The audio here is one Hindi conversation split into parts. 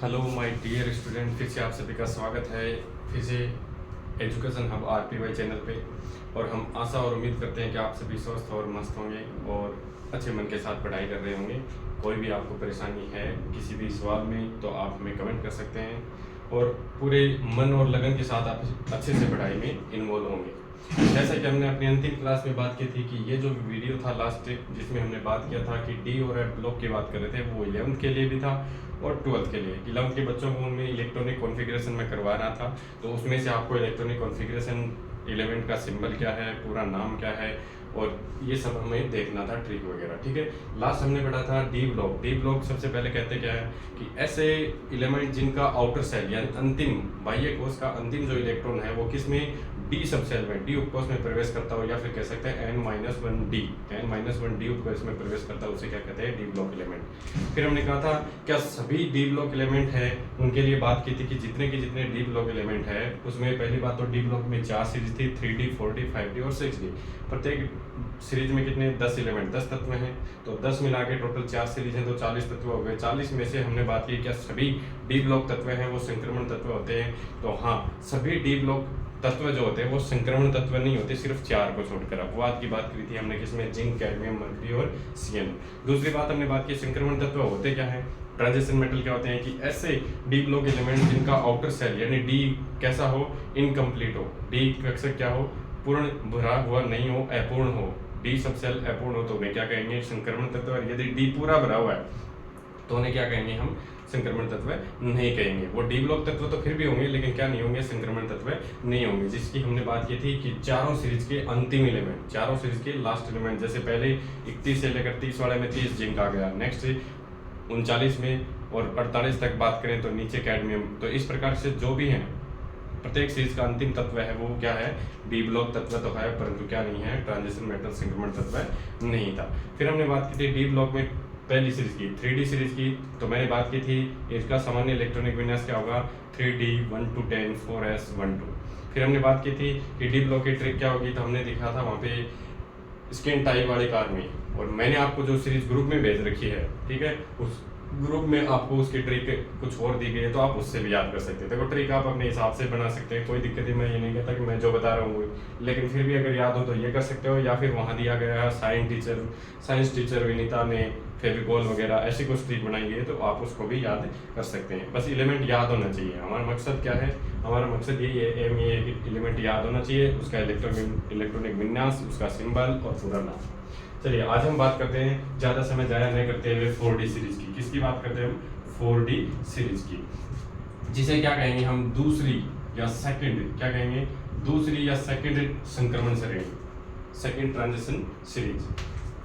हेलो माय डियर स्टूडेंट, फिर से आप सभी का स्वागत है फिर से एजुकेशन हब आरपीवाई चैनल पे। और हम आशा और उम्मीद करते हैं कि आप सभी स्वस्थ और मस्त होंगे और अच्छे मन के साथ पढ़ाई कर रहे होंगे। कोई भी आपको परेशानी है किसी भी सवाल में तो आप हमें कमेंट कर सकते हैं और पूरे मन और लगन के साथ आप अच्छे से पढ़ाई में इन्वॉल्व होंगे। जैसा कि हमने अपनी अंतिम क्लास में बात की थी कि ये जो वीडियो था लास्ट जिसमें हमने बात किया था कि डी और एफ ब्लॉक की बात कर रहे थे, वो 11th के लिए भी था और 12th के लिए। 11th के बच्चों को उनमें इलेक्ट्रॉनिक कॉन्फ़िगरेशन में करवा रहा था, तो उसमें से आपको इलेक्ट्रॉनिक कॉन्फ़िगरेशन एलिमेंट का सिंबल क्या है, पूरा नाम क्या है और ये सब हमें देखना था, ट्रिक वगैरह। ठीक है, लास्ट हमने पढ़ा था डी ब्लॉक। डी ब्लॉक सबसे पहले कहते क्या है कि ऐसे एलिमेंट जिनका आउटर सेल यानी अंतिम बाह्य कोश का अंतिम जो इलेक्ट्रॉन है वो किसमें, डी सबसेल में, डी उपकोश में प्रवेश करता हो, या फिर कह सकते हैं n-1 डी उपकोश में प्रवेश करता है, उसे क्या कहते हैं, डी ब्लॉक एलिमेंट। फिर हमने कहा था क्या सभी डी ब्लॉक एलिमेंट है, उनके लिए बात की थी कि जितने के जितने डी ब्लॉक एलिमेंट है उसमें पहली बात तो डी ब्लॉक में 4 सीरीज थी, 3D 4D 5D और 6D। प्रत्येक सीरीज में कितने 10 एलिमेंट 10 तत्व हैं, तो 10 मिला के टोटल 4 सीरीज हैं तो 40 तत्व हो गए। 40 में से हमने बात की क्या सभी डी ब्लॉक तत्व हैं वो संक्रमण तत्व होते हैं, तो हाँ सभी डी ब्लॉक तत्व जो होते हैं वो संक्रमण तत्व नहीं होते, सिर्फ 4 को छोड़कर। अपवाद की बात करी थी हमने किसमें, जिंक, कैडमियम, मर्क्यूरी और सियन। दूसरी बात हमने बात की संक्रमण तत्व होते क्या है, ट्रांजिशन मेटल क्या होते हैं कि ऐसे डी ब्लॉक एलिमेंट जिनका आउटर सेल यानी डी कैसा हो, इनकम्प्लीट हो, डी अक्सर क्या हो, पूर्ण भरा हुआ नहीं हो, अपूर्ण हो। डी सब सेल अपूर्ण हो तो उन्हें क्या कहेंगे, संक्रमण तत्व। और यदि डी पूरा भरा हुआ है तो उन्हें क्या कहेंगे, हम संक्रमण तत्व नहीं कहेंगे। वो डी ब्लॉक तत्व तो फिर भी होंगे लेकिन क्या नहीं होंगे, संक्रमण तत्व नहीं होंगे। जिसकी हमने बात की थी कि चारों सीरीज के अंतिम एलिमेंट, चारों सीरीज के लास्ट एलिमेंट, जैसे पहले 31 से लेकर 30 वाले में 30 जिंक आ गया, नेक्स्ट 39 में और 48 तक बात करें तो नीचे कैडमियम। तो इस प्रकार से जो भी हैं प्रत्येक सीरीज का अंतिम तत्व है वो क्या है, डी ब्लॉक तत्व तो है परंतु क्या नहीं है, ट्रांजिशन मेटल संक्रमण तत्व नहीं था। फिर हमने बात की थी डी ब्लॉक में पहली सीरीज की 3D सीरीज की, तो मैंने बात की थी इसका सामान्य इलेक्ट्रॉनिक विन्यास क्या होगा, 3D 1 to 10 4s 1 2। फिर हमने बात की थी कि डी ब्लॉक की ट्रिक क्या होगी, तो हमने देखा था वहाँ पे स्किन टाइप वाले कार में, और मैंने आपको जो सीरीज ग्रुप में भेज रखी है, ठीक है, उस ग्रुप में आपको उसकी ट्रिक कुछ और दी गई है तो आप उससे भी याद कर सकते हैं। देखो ट्रिक आप अपने हिसाब से बना सकते हैं, कोई दिक्कत ही मैं ये नहीं कहता कि मैं जो बता रहा हूँ, लेकिन फिर भी अगर याद हो तो ये कर सकते हो, या फिर वहाँ दिया गया है साइंस टीचर विनीता ने फेविकॉल वगैरह ऐसी कुछ ट्रिक बनाई है तो आप उसको भी याद कर सकते हैं। बस एलिमेंट याद होना चाहिए, हमारा मकसद क्या है, हमारा मकसद यही है, एम ये है कि एलिमेंट याद होना चाहिए, उसका इलेक्ट्रॉनिक विन्यास, उसका सिंबल और पूरा नाम। चलिए आज हम बात करते हैं, ज़्यादा समय जाया नहीं करते हुए 4D सीरीज की। किसकी बात करते हैं हम, 4D सीरीज की, जिसे क्या कहेंगे हम, दूसरी या सेकंड, क्या कहेंगे, दूसरी या सेकंड संक्रमण श्रेणी, सेकंड ट्रांजिशन सीरीज।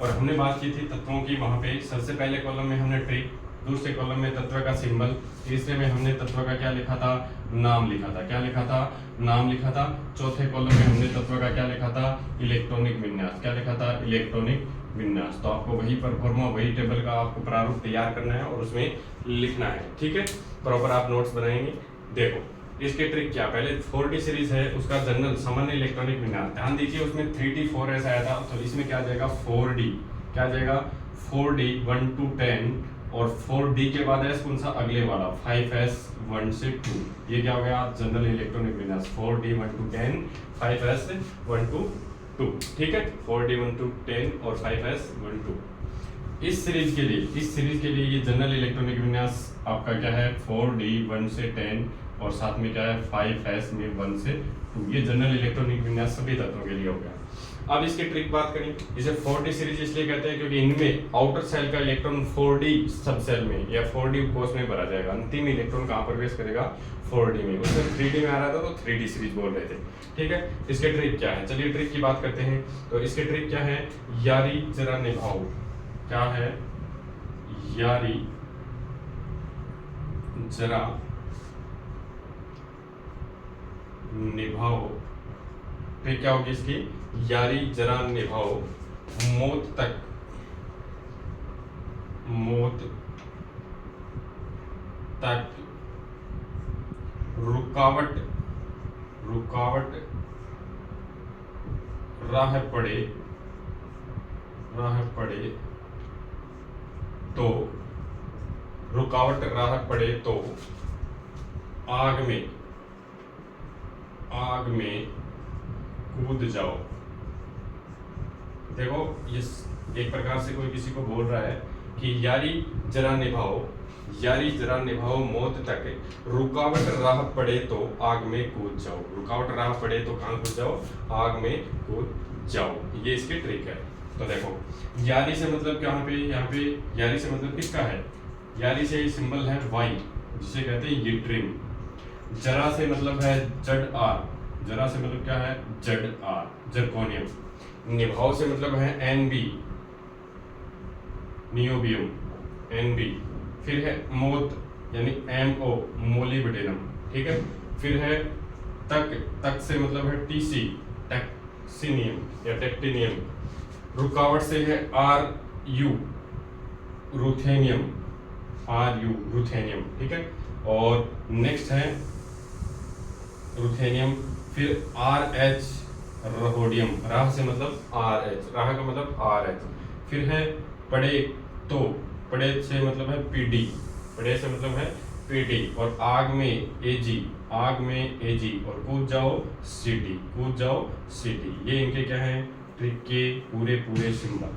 और हमने बात की थी तत्वों की, वहां पे सबसे पहले कॉलम में हमने ट्रिक, दूसरे कॉलम में तत्व का सिंबल, तीसरे में हमने तत्व का क्या लिखा था, नाम लिखा था, क्या लिखा था, नाम लिखा था। चौथे कॉलम में हमने तत्व का क्या लिखा था, इलेक्ट्रॉनिक विन्यास, क्या लिखा था, इलेक्ट्रॉनिक विन्यास। तो आपको वही परफॉर्मा, वही टेबल का आपको प्रारूप तैयार करना है और उसमें लिखना है, ठीक है, प्रॉपर आप नोट्स बनाएंगे। देखो इसके ट्रिक क्या, पहले 4D सीरीज है, उसका जनरल सामान्य इलेक्ट्रॉनिक विन्यास, ध्यान दीजिए उसमें 3D 4S आया था, तो इसमें क्या आ जाएगा 4D, क्या आ जाएगा 4D 1 to 10, और 4D के बाद S कौन सा, अगले वाला 5S 1 से 2, ये क्या हो गया जनरल इलेक्ट्रॉनिक विन्यास, 4D 1 to 10 5S 1 to 2, ठीक है, 4D 1 to 10 और 5S 1 to 2। इस सीरीज के लिए, इस सीरीज के लिए ये जनरल इलेक्ट्रॉनिक विन्यास आपका क्या है, 4D 1 से 10 और साथ में क्या है 5S में 1 से 2, ये जनरल इलेक्ट्रॉनिक विन्यास सभी तत्वों के लिए हो गया। अब इसकी ट्रिक बात करें, इसे 4D सीरीज इसलिए कहते हैं क्योंकि इनमें आउटर सेल का इलेक्ट्रॉन 4D सब सेल में या 4D कोष में भरा जाएगा, अंतिम इलेक्ट्रॉन कहाँ प्रवेश करेगा, 4D में। उसमें 3D में आ रहा था तो 3D सीरीज बोल रहे थे, ठीक है। इसके ट्रिक क्या है, चलिए ट्रिक की बात करते हैं। तो इसके ट्रिक क्या है, यारी जरा निभाओ, क्या है, यारी जरा निभाओ, फिर क्या होगी इसकी, यारी जरा निभाओ, मौत तक, मौत तक रुकावट, रुकावट राह पड़े, राह पड़े तो रुकावट राह पड़े तो आग में कूद जाओ। देखो ये एक प्रकार से कोई किसी को बोल रहा है कि यारी जरा निभाओ मौत तक, रुकावट राह पड़े तो आग में कूद जाओ। रुकावट राह पड़े तो कहाँ कूद जाओ? आग में कूद जाओ। ये इसकी ट्रिक है। तो देखो यारी से मतलब क्या, यहाँ पे यारी से मतलब किसका है? यारी से सिंबल है वाई, जिसे कहते हैं यट्रिम। जरा से मतलब है जड आर, जरा से मतलब क्या है? जड आर, जर्कोनियम। निभाओ से मतलब है N B, niobium, N B. फिर है मौत यानी एम ओ, मोलिब्डेनम। ठीक है। फिर है तक से मतलब है टी सी, टैक्सिनियम या टेक्टिनियम। रुकावट से है R U, ruthenium, R U ruthenium. ठीक है। और नेक्स्ट है रुथेनियम। फिर आर एच, रहोडियम। राह से मतलब आर एच, राह का मतलब आर एच। फिर है पड़े तो, पड़े से मतलब है पीडी, पड़े से मतलब है पीडी। और आग में एजी, आग में एजी। और कूद जाओ सीटी, कूद जाओ सीटी। ये इनके क्या है? ट्रिक के पूरे सिंबल।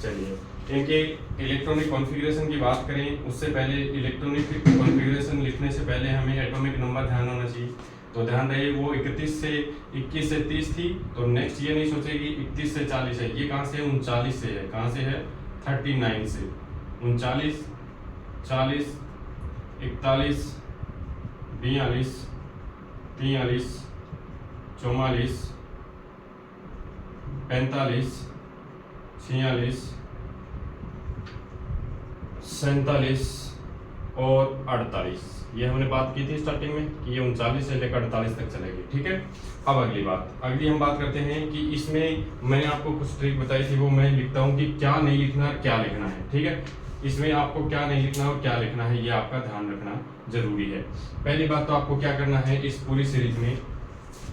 चलिए इनके इलेक्ट्रॉनिक कॉन्फ़िगरेशन की बात करें, उससे पहले इलेक्ट्रॉनिक कॉन्फ़िगरेशन लिखने से पहले हमें एटॉमिक नंबर ध्यान होना चाहिए। तो ध्यान रहे वो 21 से 30 थी। तो नेक्स्ट ये नहीं सोचेगी 31 से 40 है। ये कहाँ से है? 39 से है। कहाँ से है? 39 से। 39, 40, 41, 42, 43, 44, 45, 46, 47 और 48। ये हमने बात की थी स्टार्टिंग में कि ये 39 से लेकर 48 तक चलेगी। ठीक है। अब अगली हम बात करते हैं कि इसमें मैंने आपको कुछ ट्रिक बताई थी, वो मैं लिखता हूँ कि क्या नहीं लिखना और क्या लिखना है। ठीक है। इसमें आपको क्या नहीं लिखना और क्या लिखना है, ये आपका ध्यान रखना जरूरी है। पहली बात तो आपको क्या करना है, इस पूरी सीरीज में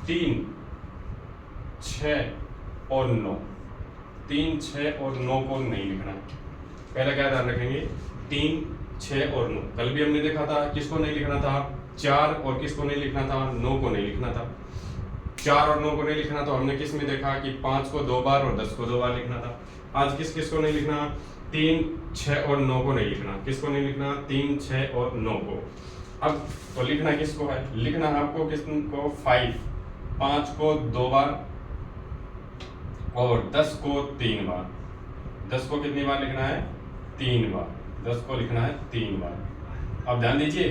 3, 6 और 9, 3, 6 और 9 को नहीं लिखना है। पहला क्या ध्यान रखेंगे? 3, 6 और 9। कल भी हमने देखा था किसको नहीं लिखना था? 4 और किसको नहीं लिखना था? 9 को नहीं लिखना था। 4 और 9 को नहीं लिखना तो हमने किस में देखा कि 5 को 2 बार और 10 को 2 बार लिखना था। आज किस को नहीं लिखना? 3, 6 और 9 को नहीं लिखना। किसको नहीं लिखना? 3, 6 और 9 को। अब तो लिखना किसको है? लिखना आपको किसको? 5 को 2 बार और 10 को 3 बार। 10 को कितनी बार लिखना है? 3 बार। 10 को लिखना है 3 बार। अब ध्यान दीजिए,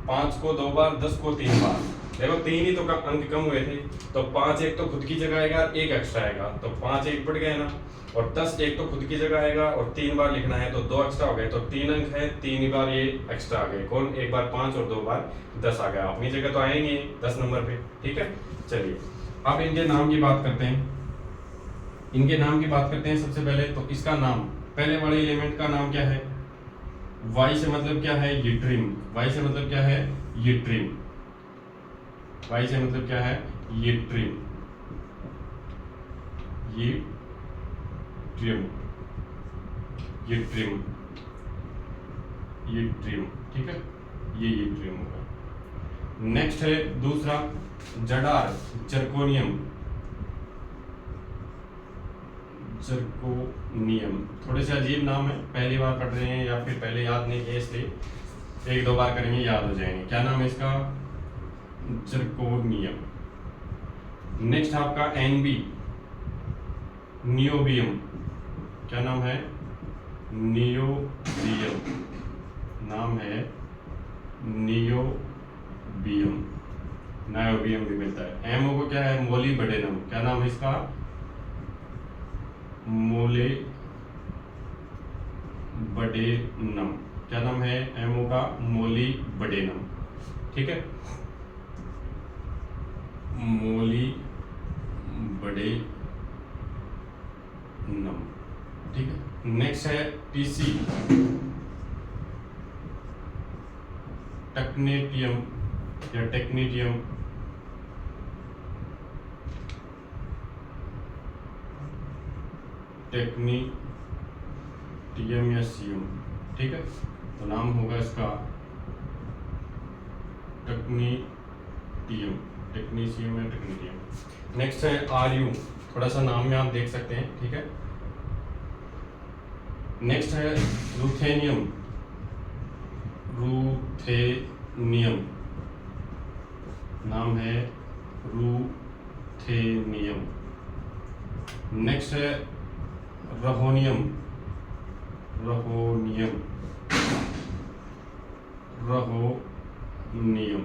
5 को 2 बार, 10 को 3 बार। देखो 3 ही तो अंक कम हुए थे, तो 5 एक तो खुद की जगह आएगा, एक एक्स्ट्रा आएगा, तो 5 एक बढ़ गए ना। और 10 एक तो खुद की जगह आएगा और 3 बार लिखना है, तो 2 एक्स्ट्रा हो गए, तो 3 अंक है, 3 बार ये एक्स्ट्रा आ गए। कौन? एक बार 5 और 2 बार 10 आ गया। अपनी जगह तो आएंगे 10 नंबर पे। ठीक है। चलिए अब इनके नाम की बात करते हैं। सबसे पहले तो इसका नाम, पहले वाले एलिमेंट का नाम क्या है? वाई से मतलब क्या है? यट्रिम। वाई से मतलब क्या है? यट्रिम। वाई से मतलब क्या है? यट्रिम। यट्रिम। ठीक है। ये यट्रिम होगा। नेक्स्ट है दूसरा जडार, जर्कोनियम। थोड़े से अजीब नाम है, पहली बार पढ़ रहे हैं या फिर पहले याद नहीं किए, इसलिए 1-2 बार करेंगे याद हो जाएंगे। क्या नाम है इसका? जर्कोनियम। नेक्स्ट आपका एनबी, नियोबियम। क्या नाम है? नियोबियम। नाम है नियोबियम। नायोबियम भी मिलता है। एमओ को क्या है? मोलिब्डेनम। क्या नाम है इसका? मोलिब्डेनम। क्या नाम है एमओ का? मोलिब्डेनम। ठीक है। मोलिब्डेनम। ठीक है। नेक्स्ट है टीसी, टेक्नेटियम या टेक्नीटियम। टेक्नीटियम या सीयम। ठीक है। तो नाम होगा इसका टेक्नीटियम, टेक्नीशियम या टेक्नीटियम। नेक्स्ट है Ru, थोड़ा सा नाम में आप देख सकते हैं, ठीक है। नेक्स्ट है रूथेनियम, रूथेनियम, नाम है रूथेनियम। नेक्स्ट है रहोनियम, रहोनियम, रहोनियम।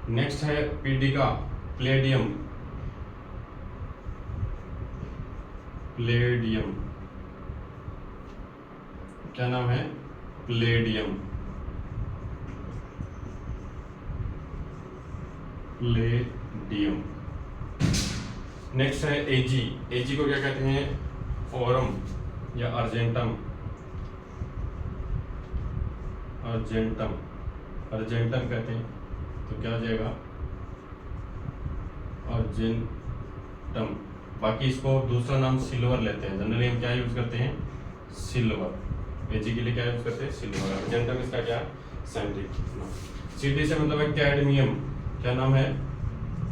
नेक्स्ट है पीडिका, प्लेडियम, प्लेडियम, क्या नाम है, प्लेडियम, प्लेडियम। नेक्स्ट है एजी, एजी को क्या कहते हैं, ओरम या अर्जेंटम, अर्जेंटम, अर्जेंटम कहते हैं। तो क्या हो जाएगा, अर्जेंटम। बाकी इसको दूसरा नाम सिल्वर लेते हैं, जनरली हम क्या यूज करते हैं, सिल्वर। एजी के लिए क्या यूज करते हैं, सिल्वर। अर्जेंटम इसका क्या साइंटिफिक नाम। सीडी से मतलब है कैडमियम, क्या नाम है,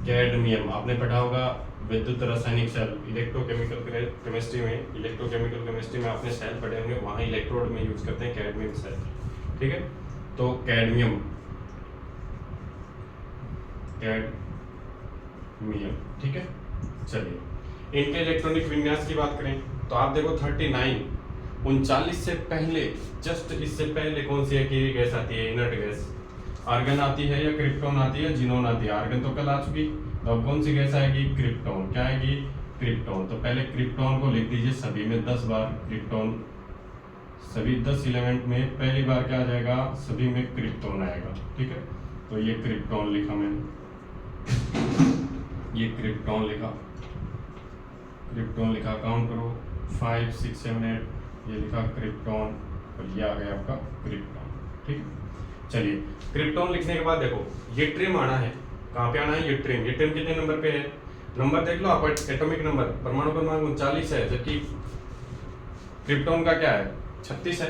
कैडमियम। आपने पढ़ा होगा विद्युत रासायनिक सेल, इलेक्ट्रोकेमिकल केमिस्ट्री में, इलेक्ट्रोकेमिकल केमिस्ट्री में आपने सेल पढ़े होंगे, वहाँ इलेक्ट्रोड में यूज करते हैं कैडमियम सेल, ठीक है। तो कैडमियम, कैडमियम, ठीक है। चलिए इनके इलेक्ट्रॉनिक विन्यास की बात करें तो आप देखो 39, 39 से पहले, जस्ट इससे पहले कौन सी अकेली गैस आती है, इनर्ट गैस, आर्गन आती है या क्रिप्टॉन आती है, जिनोन आती है। आर्गन तो कल आ चुकी, तो अब कौन सी गैस आएगी, क्रिप्टॉन। क्या आएगी, क्रिप्टॉन। तो पहले क्रिप्टॉन को लिख दीजिए सभी में 10 बार, क्रिप्टॉन, सभी 10 एलिमेंट में पहली बार क्या आ जाएगा, सभी में क्रिप्टॉन आएगा, ठीक है। तो ये क्रिप्टॉन लिखा मैंने, ये क्रिप्टॉन लिखा, क्रिप्टॉन लिखा, काउंट करो 5 6 7 8, ये लिखा क्रिप्टॉन, और ये आ गया आपका क्रिप्टॉन, ठीक। चलिए क्रिप्टॉन लिखने के बाद देखो यट्रियम आना है, कहाँ पे आना है, यट्रियम। यट्रियम कितने नंबर पे है, नंबर देख लो आप, एटॉमिक नंबर, परमाणु क्रमांक 39 है, जबकि क्रिप्टॉन का क्या है, 36 है।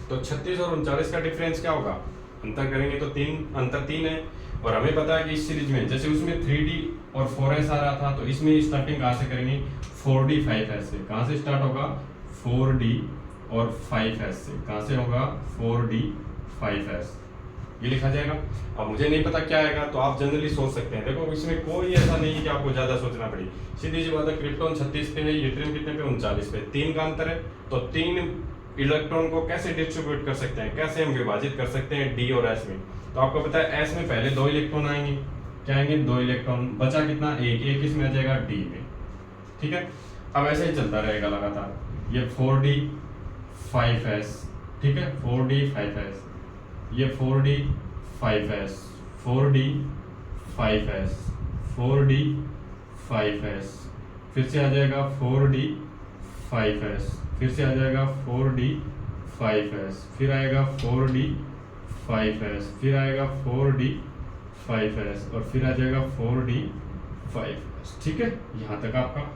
तो 36 और 39 का डिफरेंस क्या होगा, अंतर करेंगे तो 3, अंतर 3 है। और हमें पता है कि इस सीरीज में जैसे उसमें 3D और 4S आ रहा था, तो इसमें स्टार्टिंग कहाँ से करेंगे, 4D 5S से। कहाँ से स्टार्ट होगा, 4D और 5S से। कहाँ से होगा, 4D 5S, ये लिखा जाएगा। अब मुझे नहीं पता क्या आएगा, तो आप जनरली सोच सकते हैं। देखो इसमें कोई ऐसा नहीं है कि आपको ज्यादा सोचना पड़े, सीधी सी बात है। क्रिप्टॉन 36 पे है, यट्रियम कितने पे, 39 पे, 3 का अंतर है। तो 3 इलेक्ट्रॉन को कैसे डिस्ट्रीब्यूट कर सकते हैं, कैसे हम विभाजित कर सकते हैं डी और एस में। तो आपको पता है एस में पहले 2 इलेक्ट्रॉन आएंगे, क्या आएंगे, 2 इलेक्ट्रॉन, बचा कितना, एक इसमें आ जाएगा डी में, ठीक है। अब ऐसे ही चलता रहेगा लगातार, ये 4D 5S, ठीक है, 4D 5S, ये 4D 5S, 4D 5S, 4D 5S, फिर से आ जाएगा 4D 5S, फिर से आ जाएगा 4D 5S, फिर आएगा 4D 5S, फिर आएगा 4D 5S, और फिर आ जाएगा 4D 5S, ठीक है। यहाँ तक आपका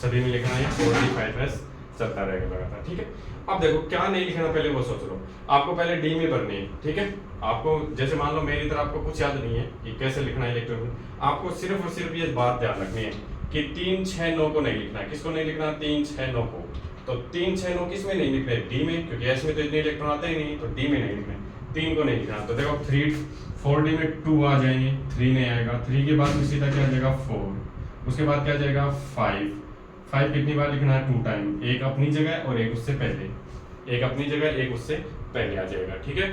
सभी में लिखना है 4D 5S, चलता रहेगा लगातार, ठीक है। अब देखो क्या नहीं लिखना पहले वो सोच लो, आपको पहले डी में भरनी है, ठीक है। आपको जैसे मान लो मेरी तरह आपको कुछ याद नहीं है कि कैसे लिखना है इलेक्ट्रॉन, आपको सिर्फ और सिर्फ ये बात ध्यान रखनी है कि 3 6 9 को नहीं लिखना है। किसको नहीं लिखना, 3 6 9 को। तो 3 6 9 किस में नहीं लिखना है, डी में, क्योंकि एस में तो इतने इलेक्ट्रॉन आते ही नहीं, तो डी में नहीं लिखना है, 3 को नहीं लिखना। तो देखो 4D में 2 आ जाएंगे, 3 नहीं आएगा, 3 के बाद में सीधा क्या आ जाएगा 4, उसके बाद क्या आ जाएगा 5 कितनी बार लिखना है, 2 टाइम, एक अपनी जगह और एक उससे पहले, एक अपनी जगह एक उससे पहले आ जाएगा, ठीक है।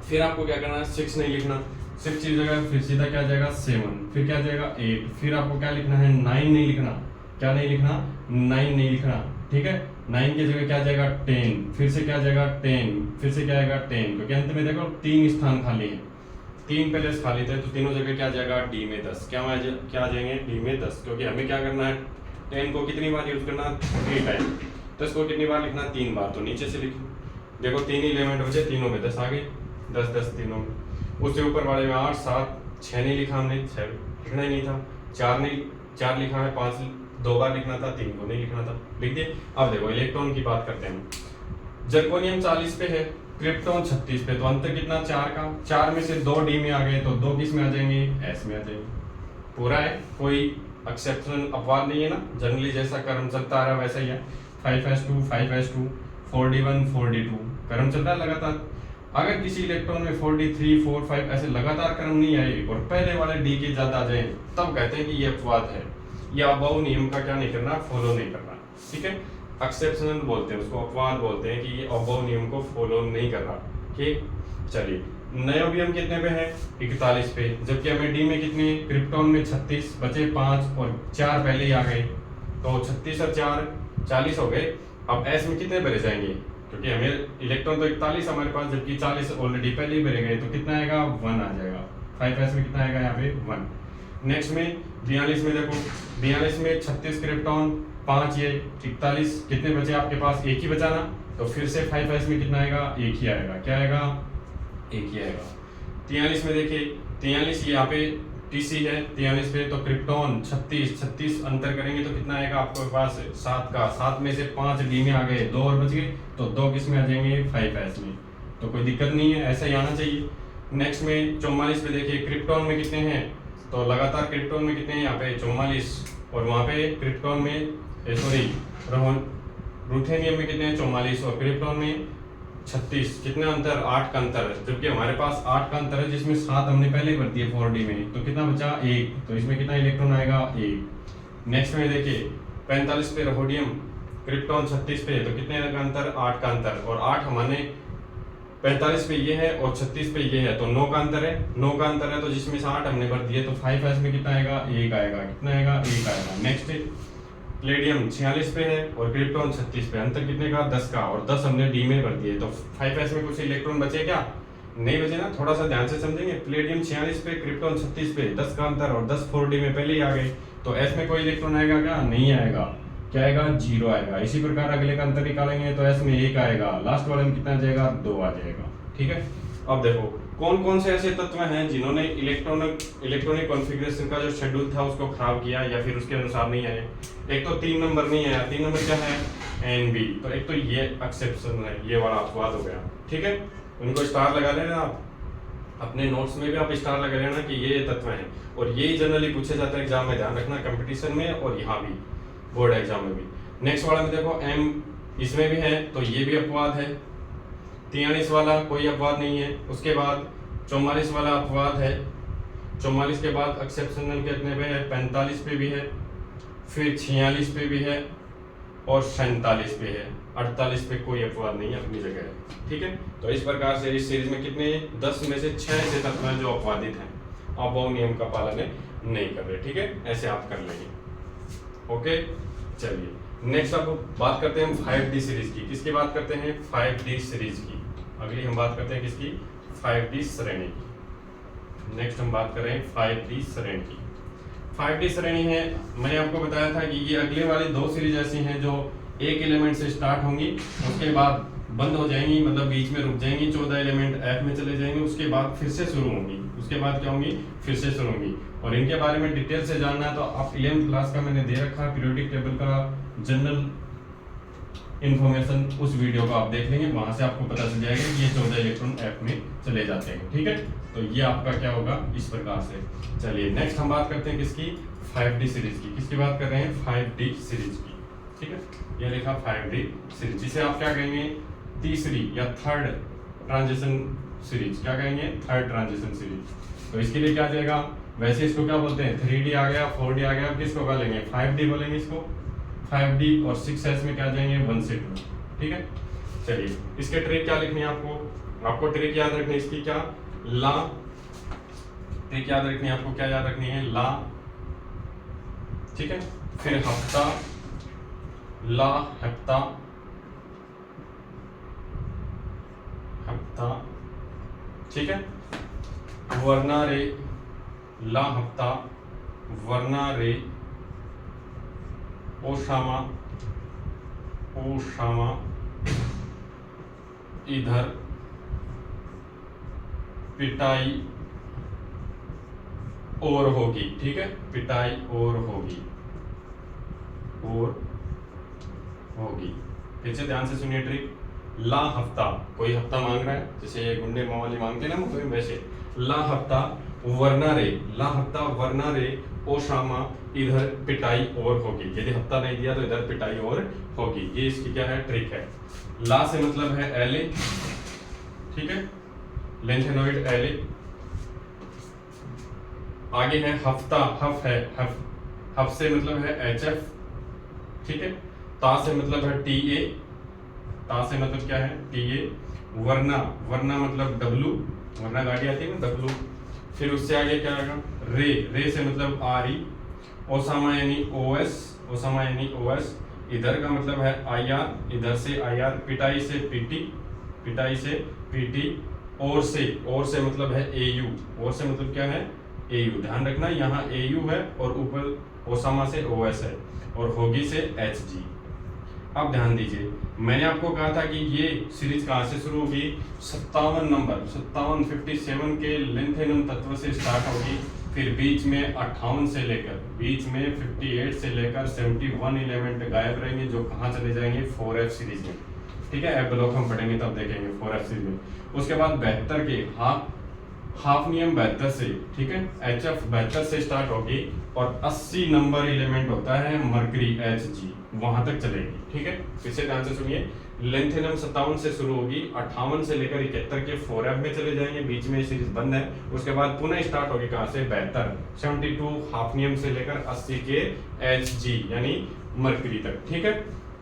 फिर आपको क्या करना है, 6 नहीं लिखना, 6 की जगह फिर सीधा क्या आ जाएगा 7, फिर क्या आ जाएगा 8, फिर आपको क्या लिखना है 9 नहीं लिखना, क्या नहीं लिखना, 9 नहीं लिखना, ठीक है। 9 की जगह क्या आ जाएगा 10, फिर से क्या आ जाएगा 10, फिर से क्या आएगा 10, क्योंकि अंत में देखो 3 स्थान खाली हैं, 3 पहले खाली थे, तो तीनों जगह क्या आ जाएगा डी में 10, क्या आ जाएंगे डी में 10, क्योंकि हमें क्या करना है, 10 को कितनी बार यूज करना, 3 टाइम, 10 को कितनी बार लिखना, 3 बार। तो नीचे से लिखो, देखो 3 एलिमेंट बचे, तीनों में 10 आ गए, 10 10 तीनों में। उससे ऊपर वाले में 8 7 6 नहीं लिखा हमने, 6 लिखना ही नहीं था, 4 नहीं, 4 लिखा है, 5 2 बार लिखना था, 3 को नहीं लिखना था, लिख दिए। अब देखो इलेक्ट्रॉन की बात करते हैं, जर्कोनियम 40 पे है, क्रिप्टॉन 36 पे, तो अंतर कितना 4 का, 4 में से 2 डी में आ गए, तो 2 किस में आ जाएंगे, एस में आ जाएंगे। पूरा है, कोई एक्सेप्शनल अपवाद नहीं है ना, जनरली जैसा क्रम चलता आ रहा है वैसा ही है। 5s2 5s2 4d1 4d2 क्रम चल रहा है लगातार। अगर किसी इलेक्ट्रॉन में 4d3 4 5 ऐसे लगातार क्रम नहीं आए और पहले वाले डी के ज्यादा आ जाए, तब कहते हैं कि ये अपवाद है, या अबाउ नियम का क्या नहीं करना, फॉलो नहीं करना। ठीक है, एक्सेप्शनल बोलते हैं उसको, अपवाद बोलते हैं कि ये अबाउ नियम को फॉलो नहीं कर रहा। ठीक, चलिए नयोबियम कितने पे है, 41 पे, जबकि हमें डी में कितने, क्रिप्टॉन में 36 बचे 5 और 4 पहले ही आ गए, तो 36 और 4 40 हो गए। अब एस में कितने भरे जाएंगे, क्योंकि हमें इलेक्ट्रॉन तो 41 हमारे पास, जबकि 40 ऑलरेडी पहले ही भरे गए, तो कितना आएगा 1 आ जाएगा। 5s में कितना आएगा यहाँ पे 1। नेक्स्ट में 42 में देखो, 42 में 36 क्रिप्टॉन 5 ये 41, कितने बचे आपके पास, एक ही बचा ना, तो फिर से 5s में कितना आएगा, एक ही आएगा, क्या आएगा, एक ही आएगा। 43 में देखिए, 43 यहाँ पे टीसी है 43 पे, तो क्रिप्टॉन 36 अंतर करेंगे तो कितना आएगा आपके पास 7 का, 7 में से 5 डी में आ गए, 2 और बच गए, तो 2 किस में आ जाएंगे, 5s में, तो कोई दिक्कत नहीं है, ऐसा ही आना चाहिए। नेक्स्ट में 44 पे देखिए, क्रिप्टॉन में कितने हैं, तो लगातार क्रिप्टॉन में कितने हैं यहाँ पे 44, और वहाँ पे क्रिप्टॉन में सॉरी रूथेनियम में कितने हैं 44, और क्रिप्टॉन में 36, कितना अंतर, 8 का अंतर है, जबकि हमारे पास 8 का अंतर है, जिसमें 7 हमने पहले ही भर दिए 4d में, तो कितना बचा 1, तो इसमें कितना इलेक्ट्रॉन आएगा 1। नेक्स्ट में देखिए 45 पे रोडियम, क्रिप्टॉन 36 पे, तो कितने का अंतर, 8 का अंतर, और 8 हमारे 45 पे ये है और 36 पे ये है, तो 9 का अंतर है, 9 का अंतर है, तो जिसमें से 8 हमने भर दिए, तो 5s में कितना आएगा, 1 आएगा, कितना आएगा, 1 आएगा। नेक्स्ट प्लेडियम 46 पे है और क्रिप्टॉन 36 पे, अंतर कितने का 10 का, और 10 हमने डी में भर दिए, तो 5s में कुछ इलेक्ट्रॉन बचे क्या, नहीं बचे ना, थोड़ा सा ध्यान से समझेंगे। प्लेडियम 46 पे, क्रिप्टॉन 36 पे, 10 का अंतर, और 10 4d में पहले ही आ गए, तो s में कोई इलेक्ट्रॉन आएगा क्या, नहीं आएगा, क्या आएगा 0 आएगा। इसी प्रकार अगले का अंतर निकालेंगे तो s में 1 आएगा, लास्ट वाले में कितना आ जाएगा, 2 आ जाएगा। ठीक है, अब देखो कौन कौन से ऐसे तत्व हैं जिन्होंने इलेक्ट्रॉनिक कॉन्फ़िगरेशन का जो शेड्यूल था उसको खराब किया या फिर उसके अनुसार नहीं आए। एक तो 3 नंबर नहीं आया, 3 नंबर क्या है, NB, तो एक तो ये एक्सेप्शन है, ये वाला अपवाद हो गया। ठीक है, उनको स्टार लगा लेना आप, अपने नोट्स में भी आप स्टार लगा लेना कि ये तत्व हैं, और यही जनरली पूछे जाता है एग्जाम में, ध्यान रखना कंपटीशन में और यहाँ भी बोर्ड एग्जाम में भी। नेक्स्ट वाला में देखो M, इसमें भी है, तो ये भी अपवाद है। 43 वाला कोई अपवाद नहीं है। उसके बाद 44 वाला अपवाद है। 44 के बाद एक्सेप्शनल कितने पे है, 45 पे भी है, फिर 46 पे भी है और 47 पे है। 48 पे कोई अपवाद नहीं है, अपनी जगह है। ठीक है, तो इस प्रकार से इस सीरीज में कितने 10 में से 6 ऐसे तत्व हैं जो अपवादित हैं, अबाउ नियम का पालन नहीं कर रहे। ठीक है, ऐसे आप कर लेंगे। ओके, चलिए नेक्स्ट अब बात करते हैं हम 5D सीरीज की। किसकी बात करते हैं, 5D सीरीज की। अगली हम बात करते हैं किसकी, 5D श्रेणी की। नेक्स्ट हम बात कर रहे हैं 5D श्रेणी की। 5D श्रेणी है, मैंने आपको बताया था कि ये अगले वाली 2 सीरीज ऐसी हैं जो एक एलिमेंट से स्टार्ट होंगी, उसके बाद बंद हो जाएंगी, मतलब बीच में रुक जाएंगी, 14 एलिमेंट F में चले जाएंगे, उसके बाद फिर से शुरू होंगी, उसके बाद क्या होंगी, फिर से शुरू होंगी। और इनके बारे में डिटेल से जानना है तो आप 11th क्लास का मैंने दे रखा है पीरियोडिक टेबल का जनरल इन्फॉर्मेशन, उस वीडियो को आप देख लेंगे, वहां से आपको पता चल जाएगा कि ये 14 इलेक्ट्रॉन F में चले जाते हैं। ठीक है, तो ये आपका क्या होगा इस प्रकार से। चलिए नेक्स्ट हम बात करते हैं किसकी, 5D सीरीज की। किसकी बात कर रहे हैं, 5D सीरीज की। ठीक है, ये लिखा 5D सीरीज, जिसे आप क्या कहेंगे, तीसरी या थर्ड ट्रांजिशन सीरीज। क्या कहेंगे, थर्ड ट्रांजिशन सीरीज। तो इसके लिए क्या जाएगा, वैसे इसको क्या बोलते हैं, 3D आ गया, 4D आ गया, किसको क्या लेंगे, 5D बोलेंगे इसको। 5D और 6S में क्या जाएंगे, 1 से 2। ठीक है, चलिए इसके ट्रिक क्या लिखनी है आपको ट्रिक याद रखनी है इसकी, क्या ला ट्रिक याद रखनी है आपको, क्या याद रखनी है, ला। ठीक है, फिर हफ्ता, ला हफ्ता, हफ्ता। ठीक है, वरना रे, ला हफ्ता, वरना रे, ओशामा, ओशामा, इधर, पिटाई और होगी। ठीक है, पिटाई और होगी, और होगी। फिर से ध्यान से सुनिए ट्रिक, ला हफ्ता, कोई हफ्ता मांग रहा है, जैसे गुंडे मवाली मांगते हैं ना मुझे, वैसे ला हफ्ता वरना रे, ला हफ्ता वरना रे ओ शामा, इधर पिटाई और होगी। यदि हफ्ता नहीं दिया तो इधर पिटाई और होगी। ये इसकी क्या है, ट्रिक है। ला से मतलब है एले, ठीक है, लेंथेनॉइड एले। आगे है हफ्ता, हफ है, हफ से मतलब है एच एफ, ठीक है। ता से मतलब है टी ए, ता से मतलब क्या है, टी ए। वरना, वरना मतलब डब्लू, वरना गाड़ी आती है ना डब्लू। फिर उससे आगे क्या आएगा, रे, रे से मतलब आर ई। ओसामा यानी ओ एस, ओसामा यानी ओ एस। इधर का मतलब है आई आर, इधर से आई आर। पिटाई से पीटी, पिटाई से पीटी। और से मतलब है ए यू, और से मतलब क्या है, ए यू। ध्यान रखना यहाँ ए यू है और ऊपर ओसामा से ओ एस है, और होगी से एच जी। अब ध्यान दीजिए, मैंने आपको कहा था कि ये सीरीज कहाँ से शुरू होगी, 57 नंबर, 57 के लेंथेनम तत्व से स्टार्ट होगी। फिर बीच में 58 से लेकर, बीच में 58 से लेकर 71 एलिमेंट गायब रहेंगे, जो कहाँ चले जाएंगे, 4F सीरीज में, ठीक है। एफ ब्लॉक हम पढ़ेंगे तब देखेंगे 4F सीरीज में। उसके बाद 72 के हाफ नियम 72 से, ठीक है, एच एफ 72 से स्टार्ट होगी, और 80 नंबर एलिमेंट होता है मरकरी एच जी, वहां तक चलेगी, ठीक है। फिर से ध्यान से सुनिए, लेंथेनम 57 से शुरू होगी, 58 से लेकर 71 के 4F में चले जाएंगे, बीच में सीरीज बंद है। उसके बाद पुनः स्टार्ट होगी कहां से, 72, 72 हाफ नियम से लेकर 80 के एच जी यानी मरकरी तक, ठीक है।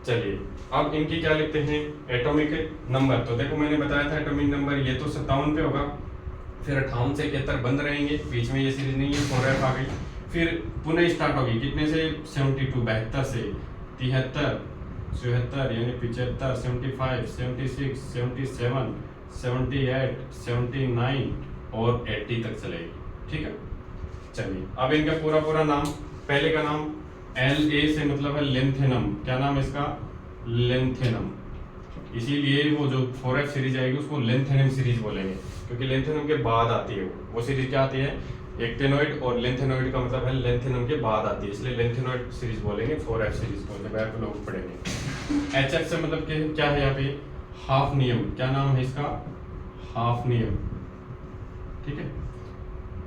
चलिए अब इनकी क्या लिखते हैं, एटॉमिक नंबर। तो देखो मैंने बताया था एटॉमिक नंबर ये तो 57 पे होगा, फिर 58 से 71 बंद रहेंगे, बीच में ये सीरीज नहीं है, 4F आ गई। फिर पुनः स्टार्ट होगी कितने से, 72, 72 से 73, 74 यानी 75, 75, 76, 77, 78, 79 और 80 तक चलेगी, ठीक है। चलिए अब इनका पूरा नाम, पहले का नाम एल ए से मतलब है लेंथेनम, क्या नाम है इसका, लेंथेनम। इसीलिए वो जो 4F सीरीज आएगी उसको लेंथेनम सीरीज बोलेंगे, क्योंकि लेंथेनम के बाद आती है वो सीरीज क्या आती है, एक्टेनॉइड, और लेंथेनॉइड का मतलब है लेंथेनम के बाद आती है, इसलिए लेंथेनॉइड सीरीज बोलेंगे 4F सीरीज को, जब आप लोग पढ़ेंगे। HF से मतलब क्या है यहाँ पे, हाफ नियम, क्या नाम है इसका, हाफ नियम, ठीक है।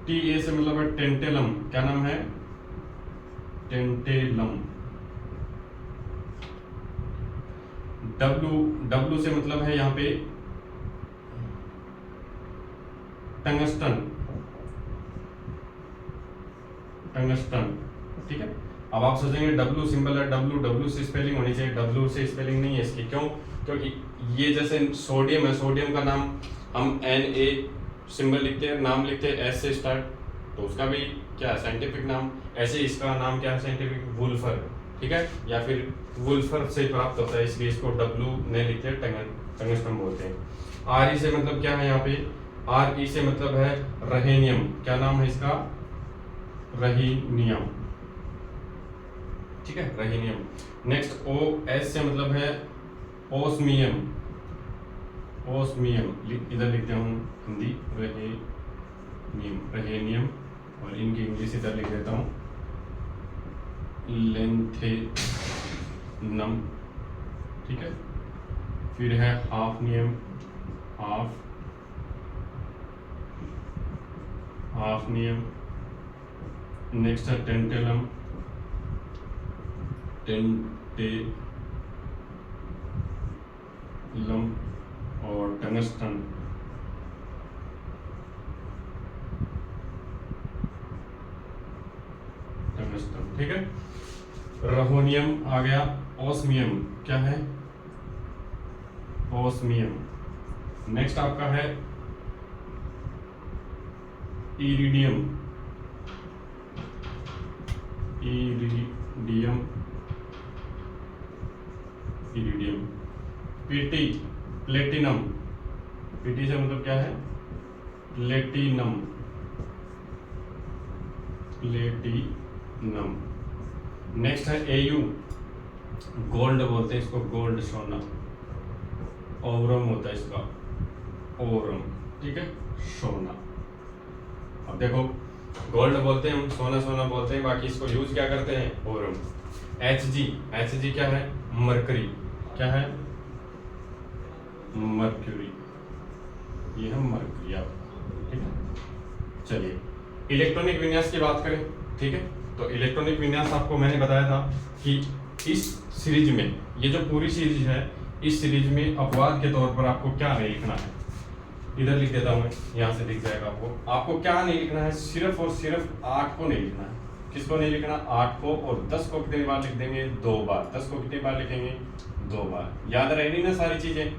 TA से मतलब है टेंटेलम, क्या नाम है, टेंटेलम। W से मतलब है यहाँ पे टंगस्टन, टंगस्टन, ठीक है। अब आप सोचेंगे W सिंबल है, W से स्पेलिंग होनी चाहिए, W से स्पेलिंग नहीं है इसकी, क्यों, क्योंकि ये जैसे सोडियम है, सोडियम का नाम हम Na सिंबल लिखते हैं, नाम लिखते हैं S से स्टार्ट, तो उसका भी क्या है, साइंटिफिक नाम। ऐसे इसका नाम क्या है साइंटिफिक, वुल्फर, ठीक है, या फिर वुल्फर से प्राप्त होता है, इसलिए इसको W नहीं लिखते, टंगस्टन बोलते हैं। RE से मतलब क्या है यहाँ पे, RE से मतलब है रहेनियम, क्या नाम है इसका, रहीनियम, ठीक है, रहीनियम। नेक्स्ट OS से मतलब है ओस्मियम, ओस्मियम, इधर लिखते हूँ हिंदी, रहेनियम, रहेनियम, और इनकी इंग्लिश इधर लिख देता हूँ, लेंथेनम, ठीक है। फिर है हाफनियम, हाफनियम। नेक्स्ट है टेंटेलम, टेंटेलम, और टंगस्टन, टंगस्टन, ठीक है। रहोनियम आ गया, ओस्मियम, क्या है, ओस्मियम। नेक्स्ट आपका है iridium, iridium, iridium. PT, platinum, PT से मतलब क्या है, प्लेटिनम, प्लेटिनम। नेक्स्ट है एयू, गोल्ड बोलते हैं इसको, गोल्ड, सोना। ओरम होता है इसका, ओरम, ठीक है, सोना। अब देखो गोल्ड बोलते हैं हम, सोना सोना बोलते हैं, बाकी इसको यूज क्या करते हैं, ओरम। HG, HG क्या है, मरकरी, क्या है, मर्क्यूरी, ये है मर्क्यूरी आपका, ठीक है। चलिए इलेक्ट्रॉनिक विन्यास की बात करें, ठीक है। तो इलेक्ट्रॉनिक विन्यास आपको मैंने बताया था कि इस सीरीज में, ये जो पूरी सीरीज है, इस सीरीज में अपवाद के तौर पर आपको क्या नहीं लिखना है, इधर लिख देता हूं मैं, यहाँ से दिख जाएगा आपको क्या नहीं लिखना है, सिर्फ और सिर्फ 8 को नहीं लिखना है। किसको नहीं लिखना? 8 को। और 10 को कितनी बार लिख देंगे? 2 बार। 10 को कितनी बार लिखेंगे? 2 बार। याद रहेगी ना सारी चीजें?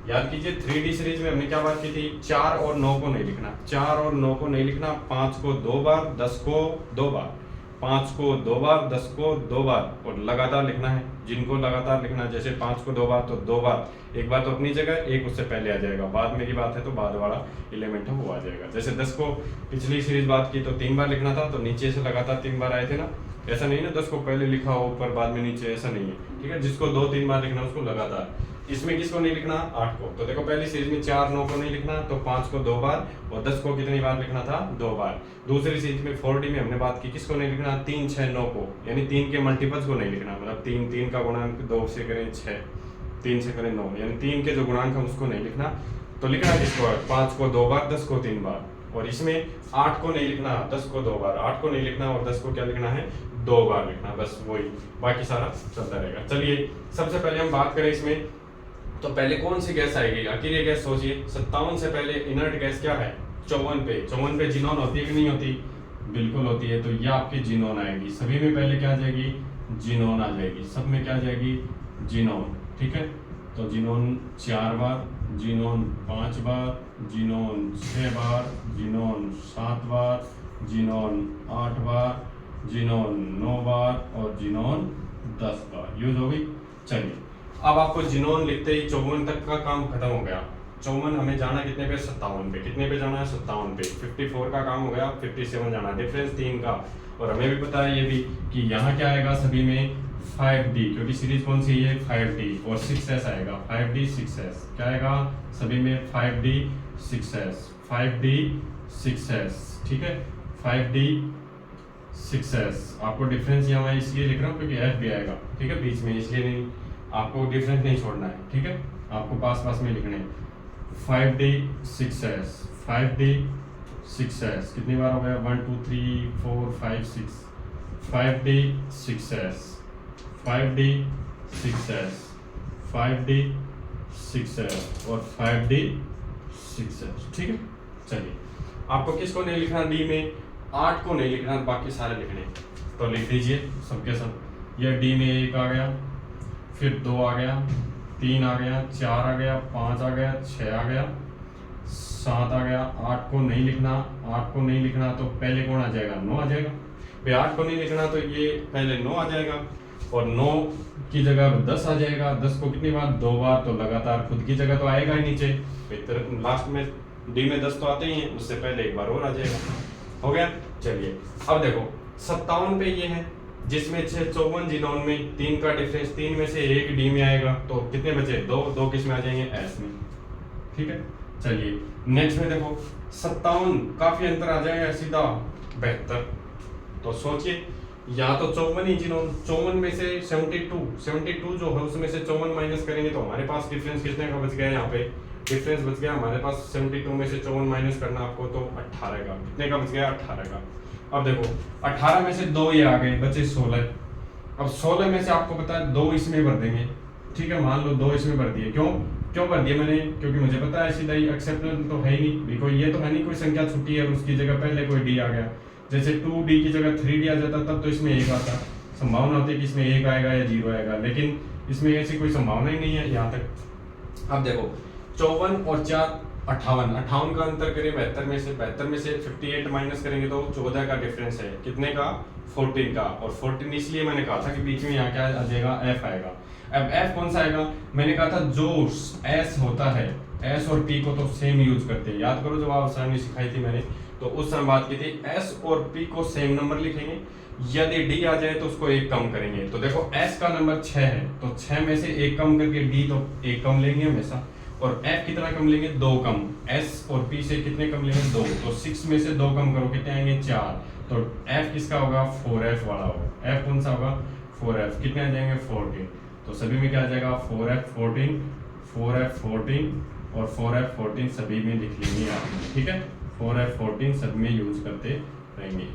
याद कीजिए 3D सीरीज में हमने क्या बात की थी? 4 और 9 को नहीं लिखना, 4 और 9 को नहीं लिखना, 5 को 2 बार, 10 को 2 बार, 5 को 2 बार, 10 को 2 बार, और लगातार लिखना है। जिनको लगातार लिखना है, जैसे 5 को 2 बार तो 2 बार, एक बार तो अपनी जगह, एक उससे पहले आ जाएगा, बाद में की बात है तो बाद वाला एलिमेंट है वो आ जाएगा। जैसे 10 को पिछली सीरीज बात की तो 3 बार लिखना था, तो नीचे से लगातार 3 बार आए थे ना, ऐसा नहीं ना 10 को पहले लिखा हो ऊपर बाद में नीचे, ऐसा नहीं है, ठीक है। जिसको 2-3 बार लिखना उसको लगातार। इसमें किसको नहीं लिखना? 8 को। तो देखो पहली सीरीज में 4 9 को नहीं लिखना, तो 5 को 2 बार, और 10 को कितनी बार लिखना था? 2 बार। दूसरी सीरीज में 4D में हमने बात की, किसको नहीं लिखना? 3 6 9 को, यानी 3 के मल्टीपल्स को नहीं लिखना, मतलब 3 का गुणांक 2 से करें 6, 3 से करें 9, यानी 3 के जो गुणांक है उसको नहीं लिखना। तो लिखना किसको? 5 को 2 बार, 10 को 3 बार। और इसमें 8 को नहीं लिखना, 10 को 2 बार, 8 को नहीं लिखना, और 10 को क्या लिखना है? 2 बार लिखना, बस वही, बाकी सारा चलता रहेगा। चलिए सबसे पहले हम बात करें इसमें, तो पहले कौन सी गैस आएगी? अकेले गैस सोचिए। 57 से पहले इनर्ट गैस क्या है? 54 पे जिनोन होती है कि नहीं होती? बिल्कुल होती है। तो ये आपकी जिनोन आएगी। सभी में पहले क्या आ जाएगी? जिनोन आ जाएगी। सब में क्या आ जाएगी? जिनोन, ठीक है। तो जिनोन 4 बार, जिनोन 5 बार, जिनोन 6 बार, जिनोन 7 बार, जिनोन 8 बार, जिनोन 9 बार, और जिनोन 10 बार यूज होगी। चलिए अब आपको जिनोन लिखते ही 54 तक का काम खत्म हो गया। 54 हमें जाना कितने पे? 57 पे। कितने पे जाना है? 57 पे। 54 का काम हो गया, 57 जाना, डिफरेंस 3 का। और हमें भी पता है ये भी कि यहाँ क्या आएगा सभी में? 5D, क्योंकि सीरीज कौन सी है? 5D। और 6S आएगा, 5D 6S। क्या आएगा सभी में? 5D 6S, 5D 6S, ठीक है, 5D 6S। आपको डिफरेंस यहाँ मैं इसलिए लिख रहा हूँ क्योंकि F भी आएगा, ठीक है, बीच में, इसलिए नहीं, आपको डिफरेंस नहीं छोड़ना है, ठीक है, आपको पास पास में लिखने हैं। 5D 6S, 5D 6S, कितनी बार हो गया? 1 2 3 4 5 6, 5D 6S, 5D 6S, 5D 6S, और 5D 6S, ठीक है। चलिए आपको किसको नहीं लिखना? डी में 8 को नहीं लिखना, बाकी सारे लिखने। तो लिख दीजिए सबके सब। यह डी में 1 आ गया, फिर 2 आ गया, 3 आ गया, 4 आ गया, 5 आ गया, 6 आ गया, 7 आ गया। 8 को नहीं लिखना, 8 को नहीं लिखना तो पहले कौन आ जाएगा? 9 आ जाएगा। भाई 8 को नहीं लिखना तो ये पहले 9 आ जाएगा, और 9 की जगह 10 आ जाएगा। 10 को कितनी बार? 2 बार। तो लगातार खुद की जगह तो आएगा ही नीचे, लास्ट में डी में 10 तो आते ही हैं, उससे पहले एक बार और आ जाएगा। हो गया। चलिए अब देखो 57 पे ये है, जिसमें 54 जिनोन में 3 का डिफरेंस, 3 में से 1 डी में आएगा, तो कितने बचे? 2 किस में आ जाएंगे? एस में, ठीक है। चलिए नेक्स्ट में देखो 57, काफी अंतर आ जाएगा, सीधा 72। तो सोचिए, या तो 54 ही जिनोन, 54 में से 72 जो है उसमें से 54 माइनस करेंगे तो हमारे पास डिफरेंस कितने का बच गया? यहाँ पे डिफरेंस बच गया हमारे पास 72 में से 54 माइनस करना आपको, तो 18 का। कितने का बच गया? 18 का। अब देखो 18 में से 2 ये आ गए, बचे 16। अब 16 में से आपको पता है 2 इसमें भर देंगे, ठीक है, मान लो 2 इसमें भर दिए। क्यों भर दिए मैंने? क्योंकि मुझे पता है सीधा ही एक्सेप्टेबल तो है ही नहीं, कोई ये तो है नहीं कोई संख्या छुट्टी है और उसकी जगह पहले कोई डी आ गया। जैसे 2D की जगह 3D आ जाता तब तो इसमें 1 आता, संभावना होती है कि इसमें 1 आएगा या 0 आएगा, लेकिन इसमें ऐसी कोई संभावना ही नहीं है यहाँ तक। अब देखो 54 और 4 58 का अंतर करें 72 में से, 72 में से 58 माइनस करेंगे तो 14 का डिफरेंस है। कितने का? 14 का। और 14 इसलिए मैंने कहा था कि बीच में यहाँ क्या आ जाएगा? एफ आएगा। अब एफ कौन सा आएगा? मैंने कहा था जो एस होता है, एस और पी को तो सेम यूज करते हैं। याद करो जब आप आसानी सिखाई थी मैंने, तो उस समय बात की थी एस और पी को सेम नंबर लिखेंगे, यदि डी आ जाए तो उसको 1 कम करेंगे। तो देखो एस का नंबर 6 है, तो 6 में से 1 कम करके डी तो 1 कम लेंगे हमेशा, और f कितना कम लेंगे? 2 कम। s और p से कितने कम लेंगे? 2। तो 6 में से 2 कम करो, कितने आएंगे? 4। तो f किसका होगा? 4f वाला होगा। f कौन सा होगा? 4f। कितने आ जाएंगे? 14। तो सभी में क्या आ जाएगा? 4f 14, 4F14 और 4F14 सभी में लिख लेंगे आप, ठीक है। 4F14 सब में यूज करते रहेंगे,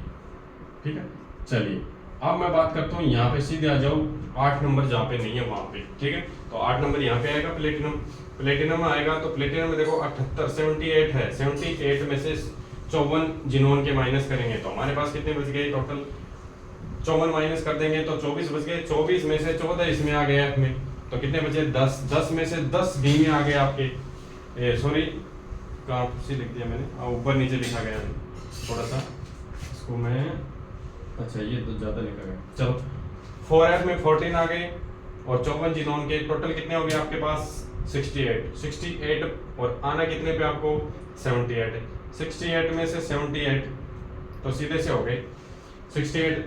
ठीक है। चलिए अब मैं बात करता हूँ यहाँ पे, सीधे आ जाओ 8 नंबर जहाँ पे नहीं है वहाँ पे, ठीक है। तो 8 नंबर यहाँ पे आएगा प्लेटिनम। प्लेटिनम आएगा तो प्लेटिनम में देखो 78 है, 78 में से 54 जिनोन के माइनस करेंगे तो हमारे पास कितने बच गए टोटल, 54 माइनस कर देंगे तो 24 बच गए। 24 में से 14 इसमें आ गया F में, तो कितने बचे 10। 10 में से 10 B में आ गए आपके, सॉरी कहाँ से लिख दिया मैंने, ऊपर नीचे लिखा गया है थोड़ा सा, इसको मैं, अच्छा ये तो ज़्यादा लिखा गया। चलो 4F में 14 आ गए और 54 जिनोन के, टोटल कितने हो गए आपके पास 68 और आना कितने पे आपको 78 है। 68 में से 78 तो सीधे से हो गए 68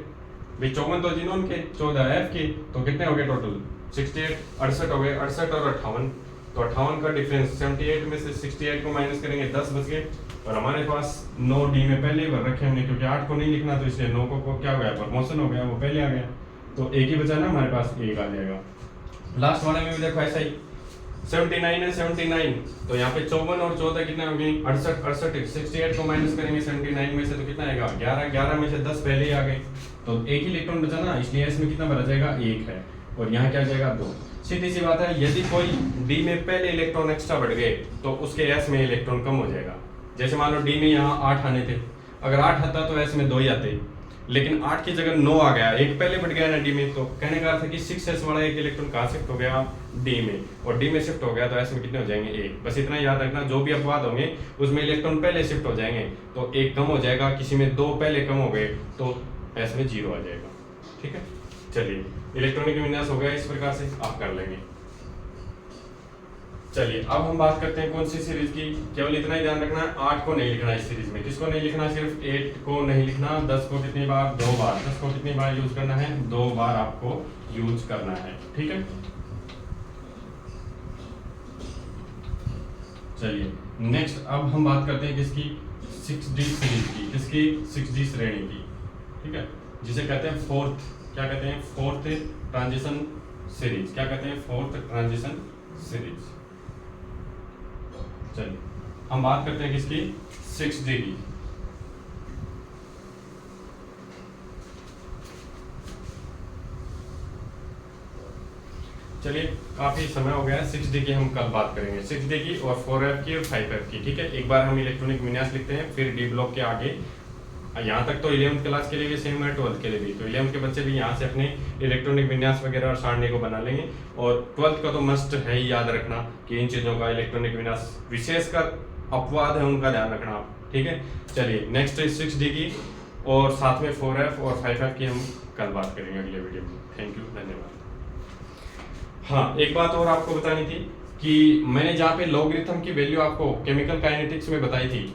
भाई, 54 तो जिनोन के, 14 F के, तो कितने हो गए टोटल 68, 68 हो गए। 68 और 58 तो 58 का डिफरेंस, 78 में से 68 को माइनस करेंगे 10 बच गए। और हमारे पास 9 D में पहले ही भर रखे हमने, क्योंकि 8 को नहीं लिखना तो इसलिए 9 को क्या हो गया प्रमोशन हो गया, वो पहले आ गया, तो एक ही बचा ना हमारे पास, एक आ जाएगा। लास्ट वाले में भी देखो ऐसा ही 79 है, 79 तो यहाँ पे 54 और 14 कितने हो गए 68, 68 को माइनस करेंगे 79 में से तो कितना आएगा 11 में से 10 पहले ही आ गए, तो एक ही इलेक्ट्रॉन बचा ना, इसलिए इसमें कितना भरा जाएगा 1 है और यहाँ क्या जाएगा 2। सीधी सी बात है, यदि कोई D में पहले इलेक्ट्रॉन एक्स्ट्रा बढ़ गए तो उसके S में इलेक्ट्रॉन कम हो जाएगा। जैसे मान लो D में यहाँ 8 आने थे, अगर 8 आता तो S में 2 ही आते, लेकिन 8 की जगह 9 आ गया, एक पहले बढ़ गया ना D में, तो कहने का अर्थ है कि 6S वाला एक इलेक्ट्रॉन कहाँ शिफ्ट हो गया D में, और D में शिफ्ट हो गया तो S में कितने हो जाएंगे 1। बस इतना याद रखना, जो भी अपवाद होंगे उसमें इलेक्ट्रॉन पहले शिफ्ट हो जाएंगे तो 1 कम हो जाएगा, किसी में 2 पहले कम हो गए तो S में 0 आ जाएगा, ठीक है। चलिए इलेक्ट्रॉनिक विन्यास हो गया, इस प्रकार से आप कर लेंगे। चलिए अब हम बात करते हैं कौन सी सीरीज की, केवल इतना ही ध्यान रखना है 8 को नहीं लिखना इस सीरीज में। किसको नहीं लिखना, सिर्फ 8 को नहीं लिखना, 10 को कितनी बार 2 बार, 10 को कितनी बार यूज करना है 2 बार आपको यूज करना है, ठीक है। चलिए नेक्स्ट अब हम बात करते हैं किसकी 6D सीरीज की, किसकी 6D श्रेणी की, ठीक है, जिसे कहते हैं फोर्थ, क्या कहते हैं फोर्थ ट्रांजिशन सीरीज, क्या कहते हैं फोर्थ ट्रांजिशन सीरीज। चलिए हम बात करते हैं किसकी 6D की। चलिए काफी समय हो गया है, 6D की हम कल बात करेंगे, 6D की और 4F की और 5F की, ठीक है। एक बार हम इलेक्ट्रॉनिक विन्यास लिखते हैं, फिर D ब्लॉक के आगे, यहाँ तक तो 11th क्लास के लिए भी सेम है, 12th के लिए भी, तो 11th के बच्चे भी यहाँ से अपने इलेक्ट्रॉनिक विन्यास वगैरह और सारणी को बना लेंगे, और 12th का तो मस्ट है ही याद रखना कि इन चीज़ों का इलेक्ट्रॉनिक विन्यास विशेषकर अपवाद है उनका ध्यान रखना आप, ठीक है। चलिए नेक्स्ट 6D की और साथ में 4F और 5F की हम कल बात करेंगे अगले वीडियो में। थैंक यू, धन्यवाद। हाँ एक बात और आपको बतानी थी कि मैंने जहाँ पे लॉगरिथम की वैल्यू आपको केमिकल काइनेटिक्स में बताई थी,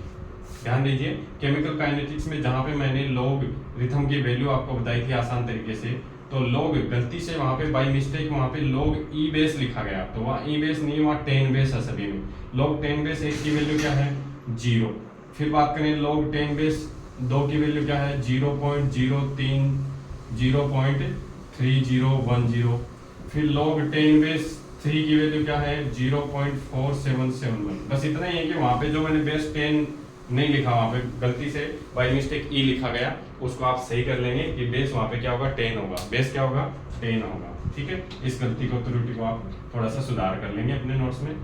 ध्यान दीजिए, केमिकल काइनेटिक्स में जहाँ पे मैंने लॉगरिथम की वैल्यू आपको बताई थी आसान तरीके से, तो लॉग गलती से वहाँ पे बाय मिस्टेक वहाँ पे लॉग ई बेस लिखा गया, तो वहाँ ई बेस नहीं, वहाँ 10 बेस है सभी में। लॉग 10 बेस 1 की वैल्यू क्या है 0। फिर बात करें लॉग 10 बेस 2 की वैल्यू क्या है 0.03 0.3010। फिर लॉग 10 बेस 3 की वैल्यू क्या है 0.4771। बस इतना ही है कि वहाँ पे जो मैंने बेस 10 नहीं लिखा, वहाँ पे गलती से बाय मिस्टेक ई लिखा गया, उसको आप सही कर लेंगे कि बेस वहाँ पे क्या होगा 10 होगा, बेस क्या होगा 10 होगा, ठीक है। इस गलती को त्रुटि को आप थोड़ा सा सुधार कर लेंगे अपने नोट्स में।